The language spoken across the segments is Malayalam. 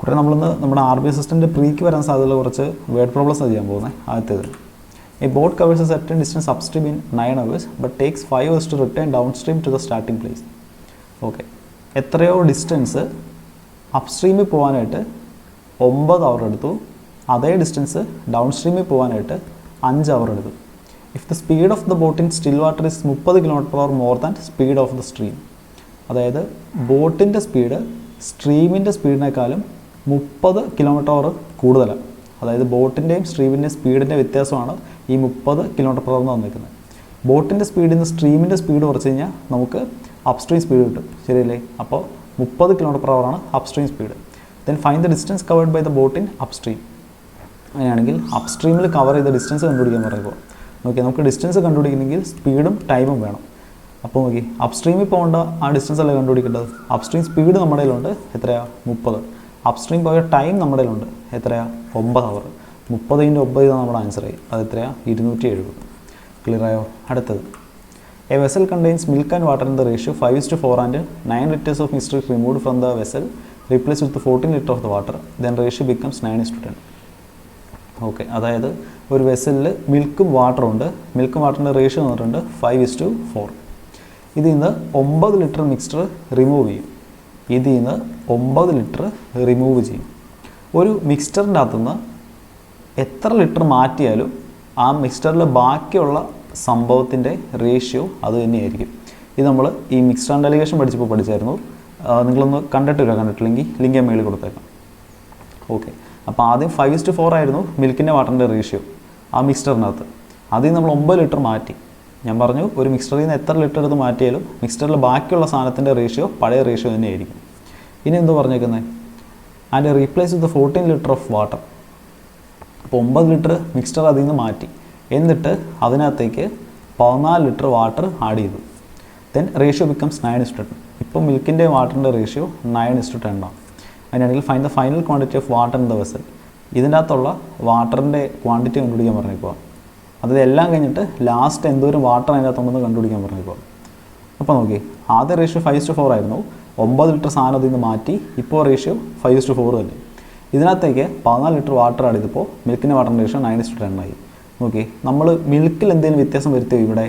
കൂടെ നമ്മളിന്ന് നമ്മുടെ RBI സിസ്റ്റത്തിൻ്റെ പ്രീക്ക് വരാൻ സാധ്യതയുള്ള കുറച്ച് വേർഡ് പ്രോബ്ലംസ് ചെയ്യാൻ പോകുന്നത്. ആദ്യത്തേത്, a boat covers a certain distance upstream in 9 hours but takes 5 hours to return downstream to the starting place. Okay, എത്രയോ ഡിസ്റ്റൻസ് അപ്സ്ട്രീമിൽ പോകാനായിട്ട് 9 അവർ എടുത്തു, അതേ ഡിസ്റ്റൻസ് ഡൗൺസ്ട്രീമിൽ പോകാനായിട്ട് 5 അവർ എടുത്തു. If the speed of the boat in still water is 30 km/h more than speed of the stream. അതായത് ബോട്ടിൻ്റെ സ്പീഡ് സ്ട്രീമിൻ്റെ സ്പീഡിനേക്കാളും 30 km/h കൂടുതലാണ്. അതായത് ബോട്ടിൻ്റെയും സ്ട്രീമിൻ്റെയും സ്പീഡിൻ്റെ വ്യത്യാസമാണ് ഈ 30 km/h എന്ന് വന്നിരിക്കുന്നത്. ബോട്ടിൻ്റെ സ്പീഡിൽ നിന്ന് സ്ട്രീമിൻ്റെ സ്പീഡ് കുറച്ച് കഴിഞ്ഞാൽ നമുക്ക് അപ്സ്ട്രീം സ്പീഡ് കിട്ടും, ശരിയല്ലേ? അപ്പോൾ 30 km/h ആണ് upstream speed. Then find the distance covered by the boat in upstream. അങ്ങനെയാണെങ്കിൽ അപ്സ്ട്രീമിൽ കവർ ചെയ്ത ഡിസ്റ്റൻസ് കണ്ടുപിടിക്കാൻ പറയുമ്പോൾ നോക്കി, നമുക്ക് ഡിസ്റ്റൻസ് കണ്ടുപിടിക്കണമെങ്കിൽ സ്പീഡും ടൈമും വേണം. അപ്പോൾ നോക്കി, അപ്സ്ട്രീമിൽ പോകേണ്ട ആ ഡിസ്റ്റൻസ് അല്ലേ കണ്ടുപിടിക്കേണ്ടത്. അപ്സ്ട്രീം സ്പീഡ് നമ്മുടെ കയ്യിലുണ്ട്, എത്രയാണ്? 30. അപ്സ്ട്രീം പോയ ടൈം നമ്മുടെ കയ്യിലുണ്ട്, എത്രയാണ്? 9 അവർ. 30 × 9 ഇതാണ് നമ്മുടെ ആൻസറായി. അത് എത്രയാണ്? 270. ക്ലിയർ ആയോ? അടുത്തത്, a vessel contains milk and water in the ratio 5:4 and 9 liters of mixture removed from the vessel replace with 14 liters of the water, then ratio becomes 9:10. Okay, അതായത് ഒരു വെസലിൽ മിൽക്കും വാട്ടറും ഉണ്ട്. മിൽക്കും വാട്ടറിൻ്റെ റേഷ്യോ എന്ന് പറഞ്ഞിട്ടുണ്ട് 5:4. ഇതിൽ നിന്ന് 9 ലിറ്റർ മിക്സ്ചർ റിമൂവ് ചെയ്യും. ഇതിൽ നിന്ന് 9 ലിറ്റർ റിമൂവ് ചെയ്യും. ഒരു മിക്സ്ചറിൻ്റെ അകത്തുനിന്ന് എത്ര ലിറ്റർ മാറ്റിയാലും ആ മിക്സ്ചറിൽ ബാക്കിയുള്ള സംഭവത്തിൻ്റെ റേഷ്യോ അത് തന്നെയായിരിക്കും. ഇത് നമ്മൾ ഈ മിക്സ്ചർ ആൻഡ് അലിഗേഷൻ പഠിച്ചപ്പോൾ പഠിച്ചായിരുന്നു. നിങ്ങളൊന്ന് കണ്ടിട്ടില്ലെങ്കിൽ ലിങ്ക് ഞാൻ മേളിൽ കൊടുത്തേക്കാം. ഓക്കെ, അപ്പോൾ ആദ്യം 5:4 ആയിരുന്നു മിൽക്കിൻ്റെ വാട്ടറിൻ്റെ റേഷ്യോ ആ മിക്സ്ചറിനകത്ത്. അതിൽ നമ്മൾ 9 ലിറ്റർ മാറ്റി. ഞാൻ പറഞ്ഞു, ഒരു മിക്സ്ചറിൽ നിന്ന് എത്ര ലിറ്റർ എടുത്ത് മാറ്റിയാലും മിക്സ്ചറിൽ ബാക്കിയുള്ള സാധനത്തിൻ്റെ റേഷ്യോ പഴയ റേഷ്യോ തന്നെയായിരിക്കും. ഇനി എന്തോ പറഞ്ഞേക്കുന്നത്, and replace with 14 liters of water. അപ്പോൾ 9 ലിറ്റർ മിക്സ്ചർ അതിൽ നിന്ന് മാറ്റി, എന്നിട്ട് അതിനകത്തേക്ക് 14 ലിറ്റർ വാട്ടർ ആഡ് ചെയ്തു. Then ratio becomes 9:10. ഇപ്പോൾ മിൽക്കിൻ്റെ വാട്ടറിൻ്റെ റേഷ്യോ 9:10 ആണ്. അങ്ങനെയാണെങ്കിൽ find the final quantity of water in the vessel. ഇതിൻ്റെ അകത്തുള്ള വാട്ടറിൻ്റെ ക്വാണ്ടിറ്റി കണ്ടുപിടിക്കാൻ പറഞ്ഞേക്കുക. അത് എല്ലാം കഴിഞ്ഞിട്ട് ലാസ്റ്റ് എന്തോരം വാട്ടർ അതിനകത്തുണ്ടെന്ന് കണ്ടുപിടിക്കാൻ പറഞ്ഞേക്കുക. അപ്പോൾ നോക്കി, ആദ്യ റേഷ്യോ 5:4 ആയിരുന്നു. 9 ലിറ്റർ സാധനം അതിൽ നിന്ന് മാറ്റി, ഇപ്പോൾ റേഷ്യോ 5:4 തന്നെ. ഇതിനകത്തേക്ക് 14 ലിറ്റർ വാട്ടർ ആഡ് ചെയ്തപ്പോൾ മിൽക്കിൻ്റെ വാട്ടറിൻ്റെ റേഷ്യോ 9:10 ആയി. നോക്കി, നമ്മൾ മിൽക്കിൽ എന്തെങ്കിലും വ്യത്യാസം വരുത്തിയോ? ഇവിടെ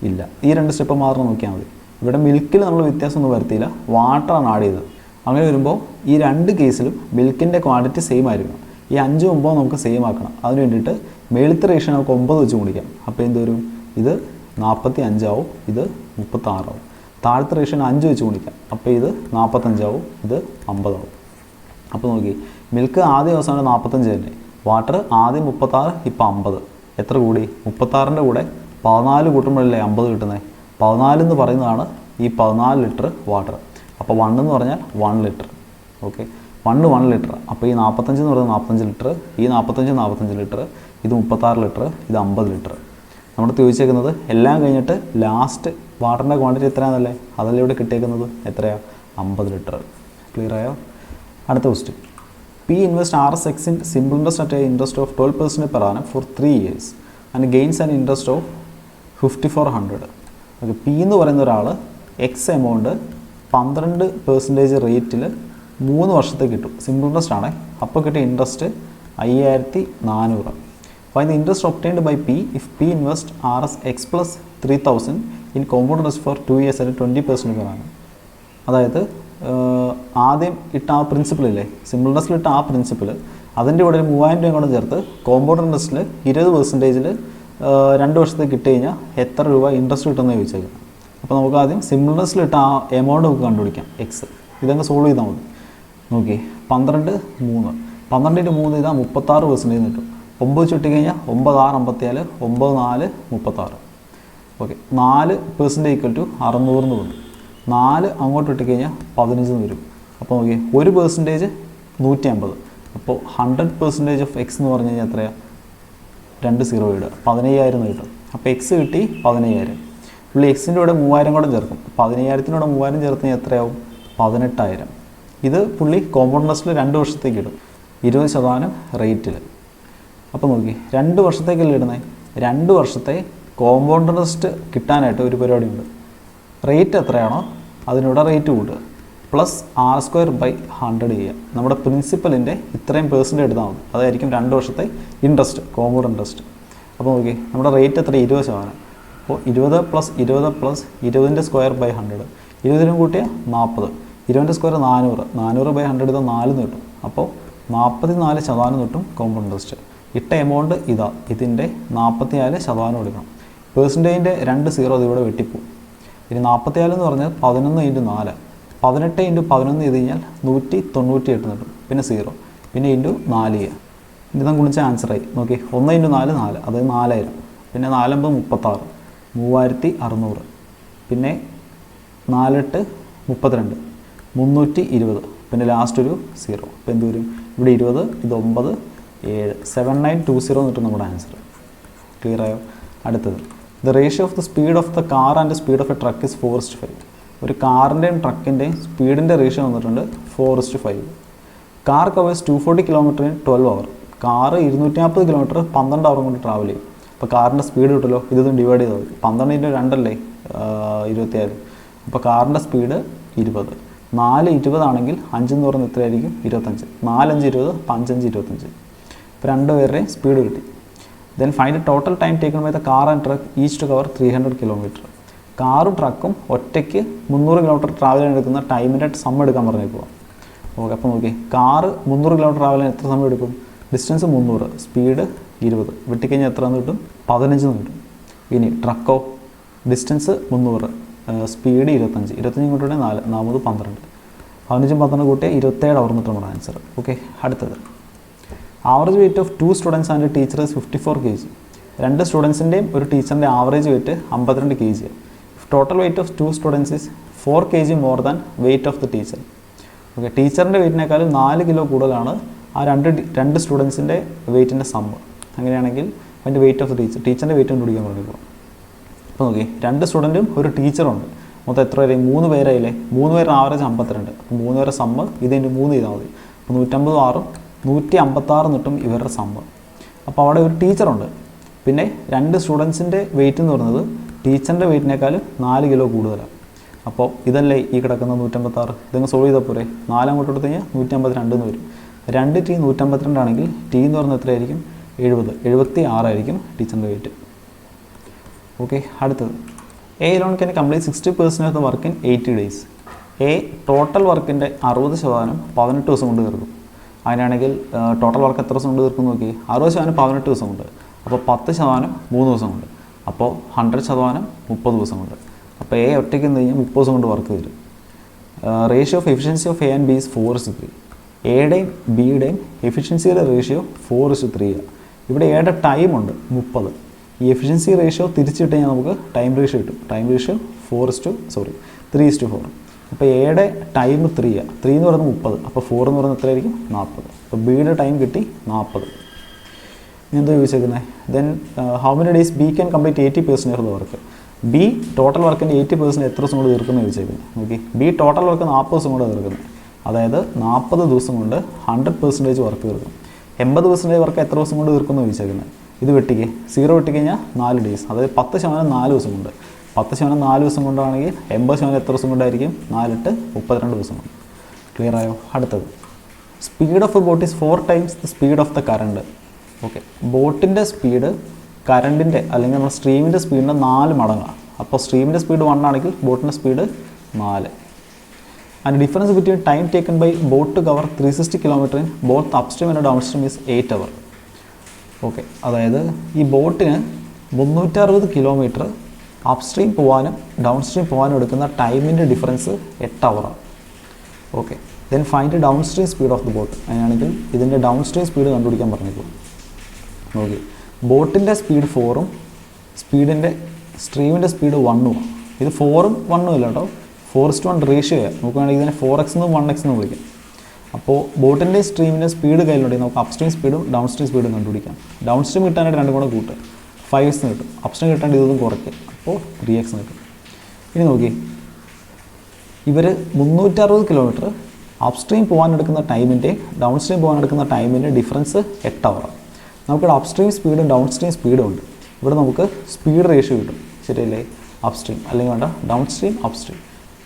ഇല്ല. ഈ 2 സ്റ്റെപ്പ് മാത്രം നോക്കിയാൽ മതി. ഇവിടെ മിൽക്കിൽ നമ്മൾ വ്യത്യാസമൊന്നും വരുത്തിയില്ല, വാട്ടറാണ് ആഡ് ചെയ്തത്. അങ്ങനെ വരുമ്പോൾ ഈ 2 കേസിലും മിൽക്കിൻ്റെ ക്വാണ്ടിറ്റി സെയിം ആയിരിക്കണം. ഈ 5 9 നമുക്ക് സെയിം ആക്കണം. അതിന് വേണ്ടിയിട്ട് മേളത്തെ റേഷ്യോ നമുക്ക് 9 വെച്ച് ഗുണിക്കാം. അപ്പോൾ എന്ത് വരും? ഇത് 45 ആവും, ഇത് 36 ആവും. താഴത്തെ റേഷ്യോന് 5 വെച്ച് ഗുണിക്കാം. അപ്പോൾ ഇത് 45 ആവും, ഇത് 50 ആവും. അപ്പോൾ നോക്കി, മിൽക്ക് ആദ്യം അവസാനം 45 തന്നെ, വാട്ടർ ആദ്യം 36, ഇപ്പോൾ 50. എത്ര കൂടി? 36ൻ്റെ കൂടെ 14 കൂട്ടുമ്പോഴല്ലേ 50 കിട്ടുന്നത്. 14 എന്ന് പറയുന്നതാണ് ഈ 14 ലിറ്റർ വാട്ടർ. അപ്പോൾ 1 എന്ന് പറഞ്ഞാൽ 1 ലിറ്റർ. Okay, 1 litre. അപ്പോൾ ഈ 45 എന്ന് പറയുന്നത് 45 ലിറ്റർ, ഈ 45 ലിറ്റർ, ഇത് 36 ലിറ്റർ, ഇത് 50 ലിറ്റർ. നമ്മുടെ ചോദിച്ചേക്കുന്നത് എല്ലാം കഴിഞ്ഞിട്ട് ലാസ്റ്റ് വാട്ടറിൻ്റെ ക്വാണ്ടിറ്റി എത്രയാണെന്നല്ലേ, അതല്ലേ ഇവിടെ കിട്ടിയേക്കുന്നത്. എത്രയാണ്? 50 ലിറ്റർ. ക്ലിയർ ആയോ? അടുത്ത question, P invest Rs.x in simple interest at an interest of 12% per annum for 3 years and gains an interest of 5400. Okay, P എന്ന് പറയുന്ന ഒരാൾ എക്സ് എമൗണ്ട് 12% റേറ്റിൽ 3 വർഷത്തേക്ക് കിട്ടും. സിമ്പിൾ ഇൻട്രസ്റ്റ് ആണ്. അപ്പോൾ കിട്ടിയ interest 5400. Find the interest obtained by P if P invest Rs.x+3000 in compound interest for 2 years at 20% per annum. അതായത് ആദ്യം ഇട്ട ആ പ്രിൻസിപ്പിളില്ലേ, സിമ്പിൾ ഇൻട്രസ്റ്റിൽ ഇട്ട ആ പ്രിൻസിപ്പിൾ, അതിൻ്റെ കൂടെ 3000 രൂപ കൂടെ ചേർത്ത് കോമ്പൗണ്ട് ഇൻട്രസ്റ്റിൽ 20% 2 വർഷത്തേക്ക് ഇട്ട് കഴിഞ്ഞാൽ എത്ര രൂപ ഇൻട്രസ്റ്റ് കിട്ടുമെന്ന് ചോദിച്ചേക്കാം. അപ്പോൾ നമുക്ക് ആദ്യം സിമ്പിൾ ഇൻട്രസ്റ്റിൽ ഇട്ട ആ എമൗണ്ട് നമുക്ക് കണ്ടുപിടിക്കാം, എക്സ്. ഇതങ്ങ് സോൾവ് ചെയ്താൽ മതി. നോക്കി, 12 3 12 × 3 ഇതാ 36% കിട്ടും. 9 ചുട്ടി കഴിഞ്ഞാൽ 9 6 54, 9 4 36. ഓക്കെ, 4% ഈക്വൽ ടു 600 എന്ന് വരും. 4 അങ്ങോട്ട് ഇട്ടിക്കഴിഞ്ഞാൽ 15 വരും. അപ്പോൾ നോക്കി, 1% 150. അപ്പോൾ 100% ഓഫ് എക്സ് എന്ന് പറഞ്ഞു കഴിഞ്ഞാൽ എത്രയാണ്? 2 0 ഇടുക, 15000 കിട്ടും. അപ്പോൾ എക്സ് കിട്ടി 15000. പുള്ളി എക്സിൻ്റെ കൂടെ 3000 കൂടെ ചേർക്കും. 15000-ത്തിനൂടെ 3000 ചേർത്ത് കഴിഞ്ഞാൽ എത്രയാവും? 18000. ഇത് പുള്ളി കോമ്പൗണ്ട് ഇൻട്രസ്റ്റിൽ 2 വർഷത്തേക്ക് ഇടും, 20% റേറ്റിൽ. അപ്പോൾ നോക്കി, 2 വർഷത്തേക്കല്ലേ ഇടുന്നത്. 2 വർഷത്തെ കോമ്പൗണ്ട് ഇൻട്രസ്റ്റ് കിട്ടാനായിട്ട് ഒരു പരിപാടിയുണ്ട്. റേറ്റ് എത്രയാണോ അതിനൂടെ റേറ്റ് കൂട്ടുക. പ്ലസ് ആർ സ്ക്വയർ ബൈ 100 ചെയ്യുക. നമ്മുടെ പ്രിൻസിപ്പലിൻ്റെ ഇത്രയും പെർസെൻറ്റ് എടുത്താൽ മതി. അതായിരിക്കും 2 വർഷത്തെ ഇൻട്രസ്റ്റ്, കോമ്പൗണ്ട് ഇൻട്രസ്റ്റ്. അപ്പോൾ നോക്കി നമ്മുടെ റേറ്റ് എത്ര? 20%. അപ്പോൾ 20 പ്ലസ് 20 പ്ലസ് 20ൻ്റെ സ്ക്വയർ ബൈ 100, 20നും കൂട്ടിയാൽ 40, 20ൻ്റെ സ്ക്വയർ 400, 400 ബൈ 100 ഇത് 4 കിട്ടും. അപ്പോൾ 44% കിട്ടും കോമ്പൗണ്ട് ഇൻട്രസ്റ്റ്. ഇട്ട എമൗണ്ട് ഇതാ, ഇതിൻ്റെ 44% എടുക്കണം. പെർസെൻറ്റേജിൻ്റെ 2 സീറോ ഇതിവിടെ വെട്ടിപ്പോവും. ഇനി 44 എന്ന് പറഞ്ഞാൽ 11 × 4, 18 × 11 ചെയ്ത് കഴിഞ്ഞാൽ 198 കിട്ടും. പിന്നെ സീറോ, പിന്നെ ഇൻറ്റു 4 ചെയ്യുക. ഇത് നമുക്ക് വിളിച്ച ആൻസറായി. നോക്കി, 1 × 4 4, അതായത് 4000. പിന്നെ 4 × 36, 3600. പിന്നെ 4 × 8 32, 320. പിന്നെ ലാസ്റ്റ് ഒരു സീറോ. അപ്പോൾ എന്ത് വരും? ഇവിടെ 20, ഇത് 9, 7, 7920 കിട്ടും നമ്മുടെ ആൻസർ. ക്ലിയർ ആയോ? അടുത്തത്, the ratio of the speed of the car and speed of a truck is 4:5. ഒരു കാറിൻ്റെയും ട്രക്കിൻ്റെയും സ്പീഡിൻ്റെ റേഷ്യോ വന്നിട്ടുണ്ട് 4:5. Car covers 240 kilometre in 12 hour. Car 240 kilometre 12 hour കൊണ്ട് ട്രാവൽ ചെയ്യും. അപ്പോൾ കാറിൻ്റെ സ്പീഡ് കിട്ടുമല്ലോ, ഇതൊന്നും ഡിവൈഡ് ചെയ്താൽ മതി. 12 × 2 അല്ലേ 24. അപ്പോൾ കാറിൻ്റെ സ്പീഡ് 20. 4 20 ആണെങ്കിൽ 5 എന്ന് പറയുന്നത് എത്രയായിരിക്കും? 25. 4 5 20, 5 5 25. ഇപ്പോൾ 2 പേരുടെയും സ്പീഡ് കിട്ടി. Then find total time taken by the car and truck each to cover 300 kilometre. കാറും ട്രക്കും ഒറ്റയ്ക്ക് 300 കിലോമീറ്റർ ട്രാവൽ ചെയ്യാൻ എടുക്കുന്ന ടൈമിൻ്റെ സം എടുക്കാൻ പറഞ്ഞേക്കുക. ഓക്കെ, അപ്പോൾ നോക്കി, കാറ് 300 കിലോമീറ്റർ ട്രാവൽ ചെയ്യാൻ എത്ര സമയം എടുക്കും? ഡിസ്റ്റൻസ് 300, സ്പീഡ് 20, വെട്ടിക്കഴിഞ്ഞാൽ എത്ര എന്ന് കിട്ടും? 15 എന്ന് കിട്ടും. ഇനി ട്രക്കോ, ഡിസ്റ്റൻസ് 300, സ്പീഡ് 25, 25 കൂട്ടിയുടെ 4, 4 12, 15 12 കൂട്ടിയാൽ 27 അവർ കിട്ടും നമ്മുടെ ആൻസർ. ഓക്കെ, അടുത്തത്, average weight of 2 students and teacher is 54 kg. 2 സ്റ്റുഡൻസിൻ്റെയും ഒരു ടീച്ചറിൻ്റെ average weight 52 kg. Total weight of 2 students is 4 kg more than weight of the teacher. Okay, ടീച്ചറിൻ്റെ വെയിറ്റിനേക്കാളും 4 കിലോ കൂടുതലാണ് ആ രണ്ട് സ്റ്റുഡൻസിൻ്റെ വെയിറ്റിൻ്റെ സമ്മ്. അങ്ങനെയാണെങ്കിൽ അതിൻ്റെ വെയിറ്റ് ഓഫ് ദ ടീച്ചറിൻ്റെ വെയിറ്റ് കണ്ടുപിടിക്കാൻ പറഞ്ഞിപ്പോൾ. അപ്പോൾ നോക്കി, 2 സ്റ്റുഡൻറ്റും ഒരു ടീച്ചറുണ്ട്. മൊത്തം എത്ര പേര്? 3 പേരായില്ലേ? 3 പേരുടെ ആവറേജ് 52. അപ്പോൾ 3 പേരുടെ സമ്മ് ഇതിൻ്റെ 3 ചെയ്താൽ മതി. അപ്പോൾ 156 156 കിട്ടും ഇവരുടെ സമ്മ്. അപ്പോൾ അവിടെ ഒരു ടീച്ചറുണ്ട്. പിന്നെ 2 സ്റ്റുഡൻസിൻ്റെ വെയിറ്റ് എന്ന് പറയുന്നത് ടീച്ചറിൻ്റെ വെയിറ്റിനേക്കാളും 4 കിലോ കൂടുതലാണ്. അപ്പോൾ ഇതല്ലേ ഈ കിടക്കുന്ന 156. ഇതങ്ങ് സോൾവ് ചെയ്താൽ പോരെ? 4 അങ്ങോട്ട് എടുത്ത് കഴിഞ്ഞാൽ 152 എന്ന് വരും. 2 T 152 ആണെങ്കിൽ T എന്ന് പറയുന്നത് എത്രയായിരിക്കും? 70, 76 ആയിരിക്കും ടീച്ചറിൻ്റെ വെയിറ്റ്. ഓക്കെ, അടുത്തത്, A loan can complete 60% of the work in 80 days. A total വർക്കിൻ്റെ 60% 18 ദിവസം കൊണ്ട് തീർക്കും. അങ്ങനെയാണെങ്കിൽ ടോട്ടൽ വർക്ക് എത്ര ദിവസം കൊണ്ട് തീർക്കും നോക്കി? 60% 18 ദിവസം കൊണ്ട്. അപ്പോൾ 10% 3 ദിവസം കൊണ്ട്. അപ്പോൾ 100% 30 ദിവസം കൊണ്ട്. അപ്പോൾ എ ഒറ്റയ്ക്ക് എന്ത് കഴിഞ്ഞാൽ 30 ദിവസം കൊണ്ട് വർക്ക് തരും. Ratio of efficiency of A and B is 4:3. എയുടെയും ബിയുടെയും എഫിഷ്യൻസിയുടെ റേഷ്യോ 4:3 ആണ്. ഇവിടെ എയുടെ ടൈമുണ്ട് 30. ഈ എഫിഷ്യൻസി റേഷ്യോ തിരിച്ചിട്ട് കഴിഞ്ഞാൽ നമുക്ക് ടൈം റേഷ്യോ കിട്ടും. Time ratio 3:4. അപ്പോൾ എയുടെ ടൈം 3 ആണ്. 3 എന്ന് പറയുന്നത് 30. അപ്പോൾ 4 എന്ന് പറയുന്നത് എത്രയായിരിക്കും? 40. അപ്പോൾ ബിയുടെ ടൈം കിട്ടി 40. ഇനി എന്താ ചോദിച്ചേക്കുന്നത്? Then how many days B can complete 80% of the work. B total വർക്കിൻ്റെ 80% എത്ര ദിവസം കൊണ്ട് തീർക്കുന്നത് ചോദിച്ചേക്കുന്നത്? നോക്കി, ബി ടോട്ടൽ വർക്ക് 40 ദിവസം കൊണ്ട് തീർക്കുന്നത്. അതായത് 40 ദിവസം കൊണ്ട് 100% വർക്ക് തീർക്കും. 80% വർക്ക് എത്ര ദിവസം കൊണ്ട് തീർക്കുമെന്ന് ചോദിച്ചേക്കുന്നത്? ഇത് വെട്ടിക്ക് 0 വെട്ടിക്കഴിഞ്ഞാൽ 4 ഡേയ്സ്, അതായത് 10% 4 ദിവസം കൊണ്ട്. 10% 4 ദിവസം കൊണ്ടാണെങ്കിൽ 80% എത്ര ദിവസം കൊണ്ടായിരിക്കും? 4 × 8 32 ദിവസം കൊണ്ട്. ക്ലിയർ ആയോ? അടുത്തത്, speed of A boat is 4 times the speed of the current. Okay, ബോട്ടിൻ്റെ സ്പീഡ് കറണ്ടിൻ്റെ അല്ലെങ്കിൽ നമ്മുടെ സ്ട്രീമിൻ്റെ സ്പീഡിൻ്റെ 4 മടങ്ങാണ്. അപ്പോൾ സ്ട്രീമിൻ്റെ സ്പീഡ് 1 ആണെങ്കിൽ ബോട്ടിൻ്റെ speed 4. And difference between time taken by boat to cover 360 kilometre in both upstream and downstream is 8 hour. Okay, അതായത് ഈ ബോട്ടിന് 360 കിലോമീറ്റർ അപ്സ്ട്രീം പോകാനും ഡൗൺസ്ട്രീം പോകാനും എടുക്കുന്ന ടൈമിൻ്റെ ഡിഫറൻസ് 8 അവറാണ്. Okay, then find downstream speed of the boat. അങ്ങനെയാണെങ്കിൽ ഇതിൻ്റെ ഡൗൺസ്ട്രീം സ്പീഡ് കണ്ടുപിടിക്കാൻ പറഞ്ഞിരിക്കും. നോക്കി, ബോട്ടിൻ്റെ സ്പീഡ് 4ഉം സ്ട്രീമിൻ്റെ സ്പീഡ് 1ഉം. ഇത് 4ഉം 1ഉം ഇല്ല കേട്ടോ, 4:1 റേഷ്യോ ആണ്. നോക്കുകയാണെങ്കിൽ ഇതിനെ 4x എന്നും 1x എന്നും വിളിക്കാം. അപ്പോൾ ബോട്ടിൻ്റെയും സ്ട്രീമിൻ്റെ സ്പീഡ് കയ്യിലുണ്ടെങ്കിൽ നമുക്ക് അപ്സ്ട്രീം സ്പീഡും ഡൗൺസ്ട്രീം സ്പീഡും കണ്ടുപിടിക്കാം. ഡൗൺസ്ട്രീം കിട്ടാനായിട്ട് 2 കൂടെ കൂട്ടുക, 5x കിട്ടും. അപ്സ്ട്രീം കിട്ടാണ്ട് ഇതൊന്നും കുറയ്ക്കുക, അപ്പോൾ 3x കിട്ടും. ഇനി നോക്കി, ഇവർ 360 കിലോമീറ്റർ അപ്സ്ട്രീം പോകാനെടുക്കുന്ന ടൈമിൻ്റെ ഡൗൺസ്ട്രീം പോകാനെടുക്കുന്ന ടൈമിൻ്റെ ഡിഫറൻസ് 8 അവറാണ്. നമുക്കിവിടെ അപ്സ്ട്രീം സ്പീഡും ഡൗൺസ്ട്രീം സ്പീഡും ഉണ്ട്. ഇവിടെ നമുക്ക് സ്പീഡ് റേഷ്യോ കിട്ടും, ശരിയല്ലേ? അപ്സ്ട്രീം അല്ലെങ്കിൽ വേണ്ട downstream upstream.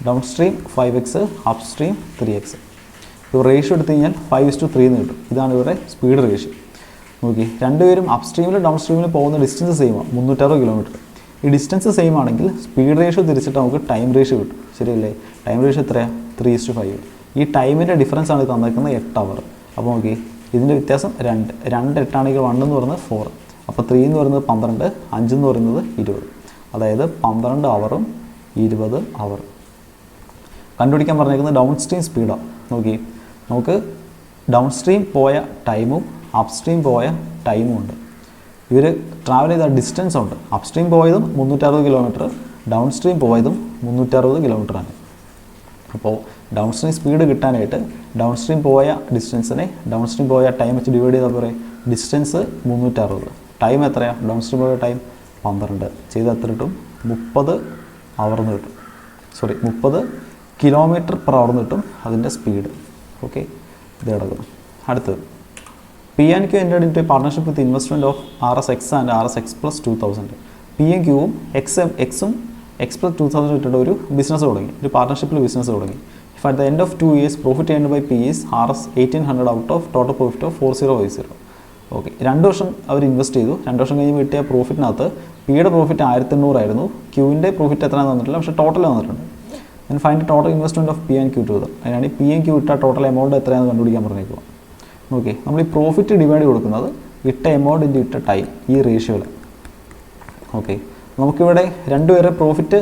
Downstream 5x, upstream 3x. ഇപ്പോൾ റേഷ്യോ എടുത്തു കഴിഞ്ഞാൽ 5:3 എന്ന് കിട്ടും. ഇതാണ് ഇവരുടെ സ്പീഡ് റേഷ്യോ. നോക്കി, രണ്ടുപേരും അപ്സ്ട്രീമിലും ഡൗൺസ്ട്രീമിലും പോകുന്ന ഡിസ്റ്റൻസ് സെയിമാണ്, 360 കിലോമീറ്റർ. ഈ ഡിസ്റ്റൻസ് സെയിം ആണെങ്കിൽ സ്പീഡ് റേഷ്യോ തിരിച്ചിട്ട് നമുക്ക് ടൈം റേഷ്യോ കിട്ടും. ശരിയല്ലേ? ടൈം റേഷ്യോ എത്രയാണ്? 3:5. ഈ ടൈമിൻ്റെ ഡിഫറൻസ് ആണ് തന്നിരിക്കുന്നത് 8 അവർ. അപ്പോൾ നോക്കി, ഇതിൻ്റെ വ്യത്യാസം 2. 2 8ആണെങ്കിൽ 1 എന്ന് പറയുന്നത് 4. അപ്പോൾ 3 എന്ന് പറയുന്നത് 12, 5 എന്ന് പറയുന്നത് 20. അതായത് 12 അവറും 20 അവർ. കണ്ടുപിടിക്കാൻ പറഞ്ഞിരിക്കുന്നത് ഡൗൺ സ്ട്രീം സ്പീഡാണ്. നോക്കി, നമുക്ക് ഡൗൺ സ്ട്രീം പോയ ടൈമും അപ്സ്ട്രീം പോയ ടൈമും ഉണ്ട്. ഇവർ ട്രാവൽ ചെയ്ത ഡിസ്റ്റൻസ് ഉണ്ട്. അപ്സ്ട്രീം പോയതും 360 കിലോമീറ്റർ, ഡൗൺ സ്ട്രീം പോയതും 360 കിലോമീറ്ററാണ്. അപ്പോൾ ഡൗൺ സ്ട്രീം സ്പീഡ് കിട്ടാനായിട്ട് ഡൗൺ സ്ട്രീം പോയ ഡിസ്റ്റൻസിനെ ഡൗൺ സ്ട്രീം പോയ ടൈം വെച്ച് ഡിവൈഡ് ചെയ്താൽ പോരെ. ഡിസ്റ്റൻസ് 360, ടൈം എത്രയാണ്? ഡൗൺ സ്ട്രീം പോയ ടൈം 12 ചെയ്ത് എത്ര കിട്ടും? 30 അവർന്ന് കിട്ടും. 30 കിലോമീറ്റർ പെർ അവർ കിട്ടും അതിൻ്റെ സ്പീഡ്. ഓക്കെ, ഇത് കിടക്കും. അടുത്തത്, P&Q entered into a partnership with the investment of Rs.x and Rs.x+2000. P&Qവും എക്സും X+2000 ഇട്ടിട്ട് ഒരു ബിസിനസ് തുടങ്ങി, ഒരു പാർട്ണർഷിപ്പിൽ ബിസിനസ് തുടങ്ങി. If at the end of 2 years profit earned by P is Rs.1800 out of total profit of 4050. Okay, 2 വർഷം അവർ ഇൻവെസ്റ്റ് ചെയ്തു. 2 വർഷം കഴിഞ്ഞ് കിട്ടിയ പ്രോഫിറ്റിനകത്ത് പിയുടെ പ്രോഫിറ്റ് 1800 ആയിരുന്നു. ക്യൂവിൻ്റെ പ്രോഫിറ്റ് എത്രയാണെന്ന് തന്നിട്ടില്ല, പക്ഷേ ടോട്ടൽ വന്നിട്ടുണ്ട്. And find total investment of P&Q to them. അതിനാണ് P&Q ഇട്ട ടോട്ടൽ എമൗണ്ട് എത്രയാണെന്ന് കണ്ടുപിടിക്കാൻ പറഞ്ഞേക്കുക. ഓക്കെ, നമ്മൾ ഈ പ്രോഫിറ്റ് ഡിവൈഡ് കൊടുക്കുന്നത് ഇട്ട എമൗണ്ട് ഇൻറ്റു ഇട്ട ടൈം, ഈ റേഷ്യോയിൽ. ഓക്കെ, നമുക്കിവിടെ രണ്ടുപേരെ പ്രോഫിറ്റ്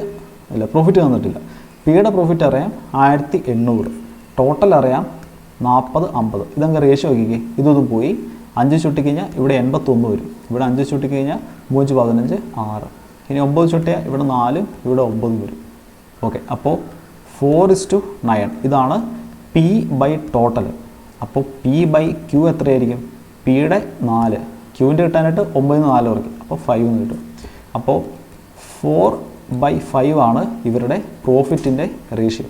തന്നിട്ടില്ല. പിയുടെ പ്രോഫിറ്റ് അറിയാം 1800, ടോട്ടൽ അറിയാം 40 50. ഇതങ്ങ് റേഷ്യോ നോക്കിക്കേ, ഇതൊന്നും പോയി 5 ചുട്ടിക്കഴിഞ്ഞാൽ ഇവിടെ 81 വരും. ഇവിടെ 5 ചുട്ടിക്കഴിഞ്ഞാൽ 3 15 6. ഇനി 9 ചുട്ടിയാൽ ഇവിടെ 4, ഇവിടെ 9 വരും. ഓക്കെ, അപ്പോൾ 4:9 ഇതാണ് പി ബൈ ടോട്ടൽ. അപ്പോൾ P/Q എത്രയായിരിക്കും? പിയുടെ 4, ക്യൂവിൻ്റെ കിട്ടാനായിട്ട് 9 4 കുറയ്ക്കും, അപ്പോൾ 5 എന്ന് കിട്ടും. അപ്പോൾ 4/5 ആണ് ഇവരുടെ പ്രോഫിറ്റിൻ്റെ റേഷ്യോ.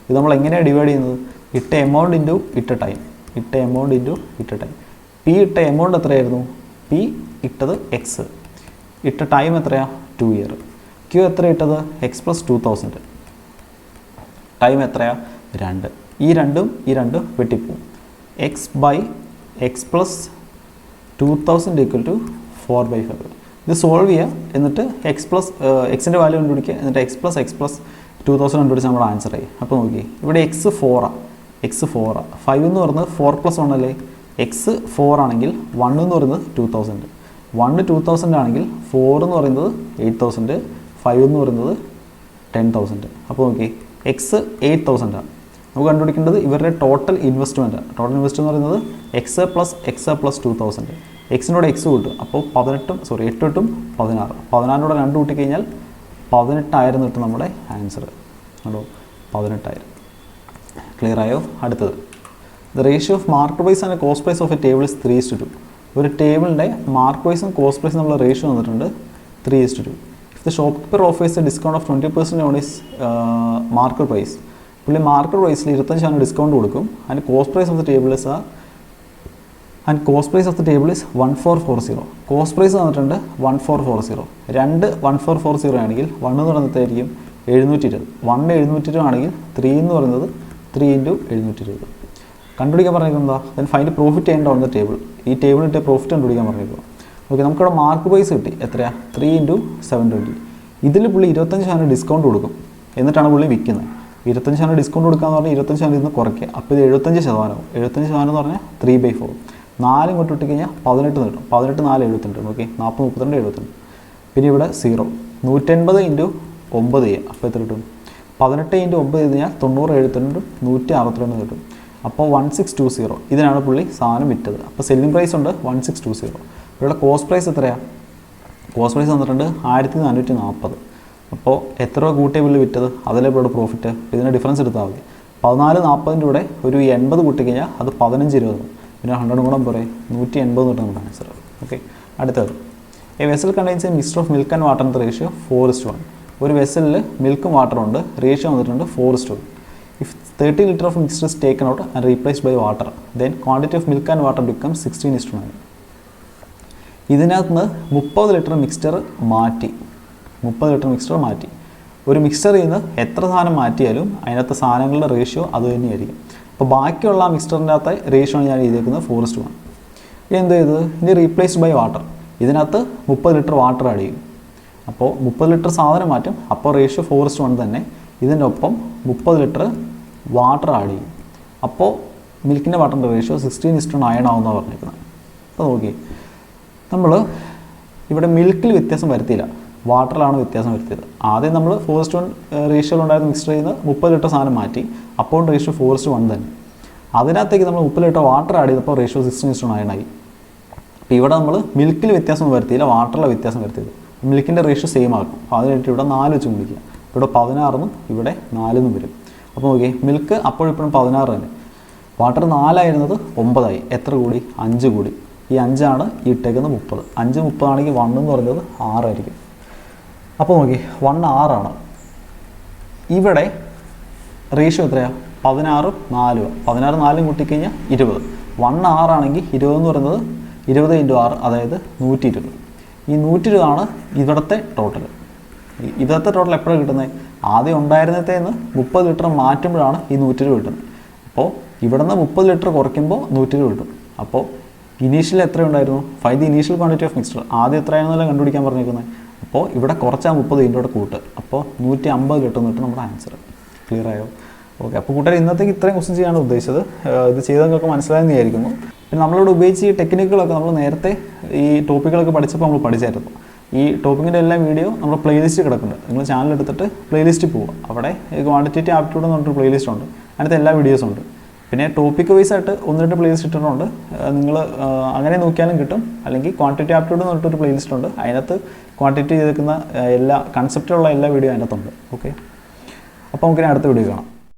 ഇത് നമ്മൾ എങ്ങനെയാണ് ഡിവൈഡ് ചെയ്യുന്നത്? ഇട്ട എമൗണ്ട് ഇൻറ്റു ഇട്ട ടൈം. പി ഇട്ട എമൗണ്ട് എത്രയായിരുന്നു? പി ഇട്ടത് എക്സ്. ഇട്ട ടൈം എത്രയാണ്? 2 ഇയർ. ക്യൂ എത്ര ഇട്ടത്? X+2000. ടൈം എത്രയാണ്? 2. ഈ രണ്ടും വെട്ടിപ്പോവും. X/X+2000 = 4/5. ഇത് സോൾവ് ചെയ്യുക, എന്നിട്ട് എക്സിൻ്റെ വാല്യൂ കണ്ടുപിടിക്കുക, എന്നിട്ട് X+X+2000 കണ്ടുപിടിച്ച് നമ്മുടെ ആൻസർ ആയി. അപ്പോൾ നോക്കി, ഇവിടെ X 4ആണ്. 5 എന്ന് പറയുന്നത് 4+1 അല്ലേ? X 4 ആണെങ്കിൽ 1 എന്ന് പറയുന്നത് 2000. 1 2000 ആണെങ്കിൽ 4 എന്ന് പറയുന്നത് 8000, 5 എന്ന് പറയുന്നത് 10000. അപ്പോൾ നോക്കി, X 8000 ആണ്. നമുക്ക് കണ്ടുപിടിക്കേണ്ടത് ഇവരുടെ ടോട്ടൽ ഇൻവെസ്റ്റ്മെൻറ്റ്. ടോട്ടൽ ഇൻവെസ്റ്റ്മെൻറ്റ് എന്ന് പറയുന്നത് X+2000. എക്സിനോട് എക്സ് കൂട്ടും, അപ്പോൾ 8 8 16. 16 2 കൂട്ടിക്കഴിഞ്ഞാൽ 18000 കിട്ടും നമ്മുടെ ആൻസർ. കേട്ടോ, 18000. ക്ലിയർ ആയോ? അടുത്തത്, the ratio of mark price and cost price of a table is 3:2. ഒരു ടേബിളിൻ്റെ മാർക്ക് പ്രൈസും കോസ്റ്റ് പ്രൈസും നമ്മൾ റേഷ്യോ വന്നിട്ടുണ്ട് 3:2. If the shopkeeper offers a discount of 20% on his market price, പുള്ളി മാർക്കറ്റ് പ്രൈസിൽ 25% ഡിസ്കൗണ്ട് കൊടുക്കും. And cost price of the table is 1440. Cost price വന്നിട്ടുണ്ട് 1440. 2 1440 ആണെങ്കിൽ 1 എന്ന് പറയുന്നതായിരിക്കും 720. 1 720 ആണെങ്കിൽ 3 എന്ന് പറയുന്നത് 3 × 720. കണ്ടുപിടിക്കാൻ പറഞ്ഞിരിക്കുന്നത് എന്താ? Then find profit earned on the table. ഈ ടേബിളിൻ്റെ പ്രോഫിറ്റ് കണ്ടുപിടിക്കാൻ പറഞ്ഞിരിക്കുക. ഓക്കെ, നമുക്കിവിടെ മാർക്ക് പ്രൈസ് കിട്ടി. എത്രയാണ്? 3 × 720. ഇതിൽ പുള്ളി 25% ഡിസ്കൗണ്ട് കൊടുക്കും, എന്നിട്ടാണ് പുള്ളി വിൽക്കുന്നത്. 25% ഡിസ്കൗണ്ട് കൊടുക്കാന്ന് പറഞ്ഞാൽ 25% ഇന്ന് കുറയ്ക്കുക. അപ്പോൾ ഇത് 75%. 75% എന്ന് പറഞ്ഞാൽ 3/4. 4 ഇങ്ങോട്ട് ഇട്ടിക്കഴിഞ്ഞാൽ 18 കിട്ടും. 18 4 72. ഓക്കെ, 40 32 72. പിന്നെ ഇവിടെ 0. 180 × 9 ചെയ്യുക, അപ്പോൾ എത്ര കിട്ടും? 18 × 9 ചെയ്ത് കഴിഞ്ഞാൽ 90 72 162 കിട്ടും. അപ്പോൾ 1620. ഇതിനാണ് പുള്ളി സാധനം വിറ്റത്. അപ്പോൾ സെല്ലിംഗ് പ്രൈസ് ഉണ്ട് 1620. ഇവിടെ കോസ്റ്റ് പ്രൈസ് എത്രയാണ്? കോസ്റ്റ് പ്രൈസ് വന്നിട്ടുണ്ട് 1440. അപ്പോൾ എത്ര രൂപ കൂട്ടിയ പുള്ളി വിറ്റത്? അതിലെ ഇവിടെ പ്രോഫിറ്റ്. ഇതിൻ്റെ ഡിഫറൻസ് എടുത്താൽ മതി. 1440 കൂടെ ഒരു 80 കൂട്ടിക്കഴിഞ്ഞാൽ അത് 1520. പിന്നെ 100 കൂടെ പോരെ 180 കിട്ടും നമ്മുടെ ആൻസർ. ഓക്കെ, അടുത്തത്, a vessel contains a mixture of milk and water in the ratio 4:1. ഒരു വെസലിൽ മിൽക്കും വാട്ടറും ഉണ്ട്, റേഷ്യോ വന്നിട്ടുണ്ട് 4:1. If 30 litre of mixture is taken out and replaced by water, then quantity of milk and water become 16:9. ഇതിനകത്ത് നിന്ന് 30 ലിറ്റർ മിക്സ്ചർ മാറ്റി. ഒരു മിക്സ്ചറിൽ നിന്ന് എത്ര സാധനം മാറ്റിയാലും അതിനകത്ത് സാധനങ്ങളുടെ റേഷ്യോ അത് തന്നെയായിരിക്കും. അപ്പോൾ ബാക്കിയുള്ള ആ മിക്സ്ചറിൻ്റെ അകത്തെ റേഷ്യോ ആണ് ഞാൻ എഴുതിയിരിക്കുന്നത് 4:1. ഇനി എന്ത് ചെയ്തത്, ഇനി റീപ്ലേസ്ഡ് ബൈ വാട്ടർ. ഇതിനകത്ത് 30 ലിറ്റർ വാട്ടർ ആഡ് ചെയ്യും. അപ്പോൾ 30 ലിറ്റർ സാധനം മാറ്റും, അപ്പോൾ റേഷ്യോ 4:1 തന്നെ. ഇതിൻ്റെ ഒപ്പം 30 ലിറ്റർ വാട്ടർ ആഡ് ചെയ്യും, അപ്പോൾ മിൽക്കിൻ്റെ വാട്ടറിൻ്റെ റേഷ്യോ 16:9 ആവുമെന്നാണ് പറഞ്ഞിരിക്കുന്നത്. അപ്പോൾ നോക്കി, നമ്മൾ ഇവിടെ മിൽക്കിൽ വ്യത്യാസം വരുത്തിയില്ല, വാട്ടറിലാണ് വ്യത്യാസം വരുത്തിയത്. ആദ്യം നമ്മൾ 4:1 റേഷ്യോയിലുണ്ടായിരുന്ന മിക്സ്ചറിൽ നിന്ന് 30 ലിറ്റർ സാധനം മാറ്റി, അപ്പോൾ റേഷ്യോ 4:1 തന്നെ. അതിനകത്തേക്ക് നമ്മൾ 30 ലിറ്റർ വാട്ടർ ആഡ് ചെയ്തപ്പോൾ റേഷ്യോ 16:9 ആയി. അപ്പോൾ ഇവിടെ നമ്മൾ മിൽക്കിൽ വ്യത്യാസം വരുത്തിയില്ല, വാട്ടറിലെ വ്യത്യാസം വരുത്തിയത്. മിൽക്കിൻ്റെ റേഷ്യോ സെയിം ആക്കും. അപ്പോൾ അതിനായിട്ട് ഇവിടെ 4 വെച്ച് ഗുണിക്കുക. ഇവിടെ 16 ഇവിടെ 4 വരും. അപ്പോൾ നോക്കി, മിൽക്ക് അപ്പോഴിപ്പോഴും 16 തന്നെ. വാട്ടർ 4 ആയിരുന്നത് 9 ആയി. എത്ര കൂടി? 5 കൂടി. ഈ 5 ആണ് ഈ ഇട്ടേക്കുന്നത് 30. 5 30 ആണെങ്കിൽ 1 എന്ന് പറയുന്നത് 6 ആയിരിക്കും. അപ്പോൾ നോക്കി, 1 6 ആണ്. ഇവിടെ റേഷ്യോ എത്രയാണ്? 16 4. 16 4 കൂട്ടിക്കഴിഞ്ഞാൽ 20. 1 6 ആണെങ്കിൽ 20 എന്ന് പറയുന്നത് 20 × 6, അതായത് 120. ഈ 120 ആണ് ഇവിടുത്തെ ടോട്ടൽ. ഇവിടുത്തെ ടോട്ടൽ എപ്പോഴാണ് കിട്ടുന്നത്? ആദ്യം ഉണ്ടായിരുന്നതേന്ന് 30 ലിറ്റർ മാറ്റുമ്പോഴാണ് ഈ 120 കിട്ടുന്നത്. അപ്പോൾ ഇവിടെ നിന്ന് 30 ലിറ്റർ കുറയ്ക്കുമ്പോൾ 120 കിട്ടും. അപ്പോൾ ഇനീഷ്യൽ എത്ര ഉണ്ടായിരുന്നു? Find the initial quantity of mixture. ആദ്യം എത്രയാണെന്നല്ല കണ്ടുപിടിക്കാൻ പറഞ്ഞിരിക്കുന്നത്. അപ്പോൾ ഇവിടെ കുറച്ചാൽ 30 ഇതിൻ്റെ കൂടെ കൂട്ട്, അപ്പോൾ 150 കിട്ടുന്നിട്ട് നമ്മുടെ ആൻസർ. ക്ലിയർ ആയോ? ഓക്കെ. അപ്പോൾ കൂട്ടുകാർ, ഇന്നത്തേക്ക് ഇത്രയും ക്വസ്റ്റ്യൻ ചെയ്യാനാണ് ഉദ്ദേശിച്ചത്. ഇത് ചെയ്ത് നിങ്ങൾക്ക് മനസ്സിലായെന്ന് വിചാരിക്കുന്നു. പിന്നെ നമ്മളിവിടെ ഉപയോഗിച്ച് ഈ ടെക്നിക്കുകളൊക്കെ നമ്മൾ നേരത്തെ ഈ ടോപ്പിക്കുകളൊക്കെ പഠിച്ചപ്പോൾ നമ്മൾ പഠിച്ചായിരുന്നു. ഈ ടോപ്പിക്കിൻ്റെ എല്ലാ വീഡിയോ നമ്മുടെ പ്ലേലിസ്റ്റ് കിടക്കുന്നുണ്ട്. നിങ്ങൾ ചാനൽ എടുത്തിട്ട് പ്ലേലിസ്റ്റിൽ പോവുക. അവിടെ ക്വാണ്ടിറ്റേറ്റീവ് ആപ്റ്റിറ്റ്യൂഡ് എന്ന് പറഞ്ഞിട്ട് പ്ലേലിസ്റ്റ് ഉണ്ട്. അതിനകത്ത് എല്ലാ വീഡിയോസും ഉണ്ട്. പിന്നെ ടോപ്പിക് വൈസ് ആയിട്ട് 1-2 പ്ലേലിസ്റ്റ് ഇട്ടിട്ടുണ്ട്. നിങ്ങൾ അങ്ങനെ നോക്കിയാലും കിട്ടും. അല്ലെങ്കിൽ ക്വാണ്ടിറ്റേറ്റീവ് ആപ്റ്റിറ്റ്യൂഡ് എന്ന് പറഞ്ഞിട്ടൊരു പ്ലേലിസ്റ്റ് ഉണ്ട്. അതിനകത്ത് ക്വാണ്ടിറ്റി ചെയ്തേക്കുന്ന എല്ലാ കൺസെപ്റ്റുള്ള എല്ലാ വീഡിയോ അതിനകത്തുണ്ട്. ഓക്കെ. അപ്പോൾ നമുക്കിനി അടുത്ത വീഡിയോ കാണാം.